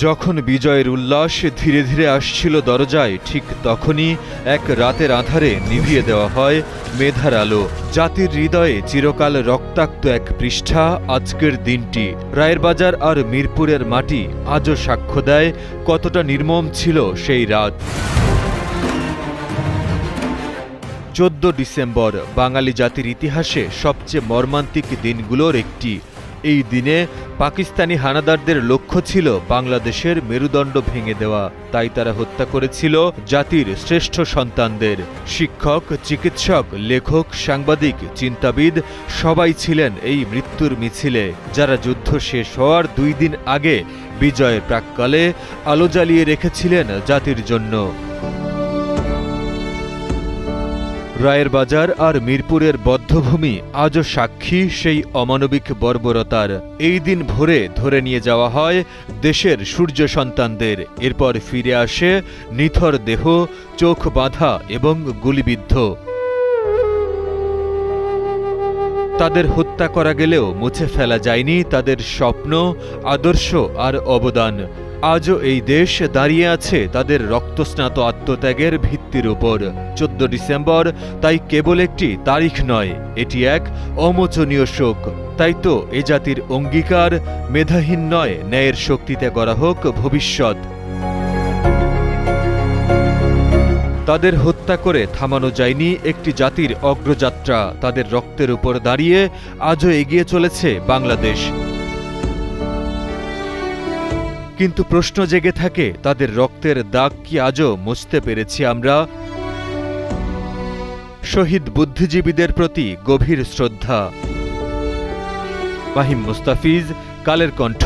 যখন বিজয়ের উল্লাস ধীরে ধীরে আসছিল দরজায়, ঠিক তখনই এক রাতের আঁধারে নিভিয়ে দেওয়া হয় মেধার আলো। জাতির হৃদয়ে চিরকাল রক্তাক্ত এক পৃষ্ঠা আজকের দিনটি। রায়েরবাজার আর মিরপুরের মাটি আজও সাক্ষ্য দেয় কতটা নির্মম ছিল সেই রাত। 14 ডিসেম্বর বাঙালি জাতির ইতিহাসে সবচেয়ে মর্মান্তিক দিনগুলোর একটি। এই দিনে পাকিস্তানি হানাদারদের লক্ষ্য ছিল বাংলাদেশের মেরুদণ্ড ভেঙে দেওয়া। তাই তারা হত্যা করেছিল জাতির শ্রেষ্ঠ সন্তানদের। শিক্ষক, চিকিৎসক, লেখক, সাংবাদিক, চিন্তাবিদ সবাই ছিলেন এই মৃত্যুর মিছিলে, যারা যুদ্ধ শেষ হওয়ার 2 দিন আগে বিজয়ের প্রাক্কালে আলো জ্বালিয়ে রেখেছিলেন জাতির জন্য। রায়েরবাজার আর মিরপুরের বধ্যভূমি আজও সাক্ষী সেই অমানবিক বর্বরতার। এই দিন ভোরে ধরে নিয়ে যাওয়া হয় দেশের সূর্য সন্তানদের। এরপর ফিরে আসে নিথর দেহ, চোখ বাঁধা এবং গুলিবিদ্ধ। তাদের হত্যা করা গেলেও মুছে ফেলা যায়নি তাদের স্বপ্ন, আদর্শ আর অবদান। আজও এই দেশ দাঁড়িয়ে আছে তাদের রক্তস্নাত আত্মত্যাগের ভিত্তির উপর। 14 ডিসেম্বর তাই কেবল একটি তারিখ নয়, এটি এক অমোচনীয় শোক। তাই তো এ জাতির অঙ্গীকার, মেধাহীন নয়, ন্যায়ের শক্তিতে গড়া হোক ভবিষ্যৎ। তাদের হত্যা করে থামানো যায়নি একটি জাতির অগ্রযাত্রা। তাদের রক্তের উপর দাঁড়িয়ে আজও এগিয়ে চলেছে বাংলাদেশ। কিন্তু প্রশ্ন জেগে থাকে, তাদের রক্তের দাগ কি আজও মুছতে পেরেছি আমরা? শহীদ বুদ্ধিজীবীদের প্রতি গভীর শ্রদ্ধা। মাহিম মুস্তাফিজ, কালের কণ্ঠ।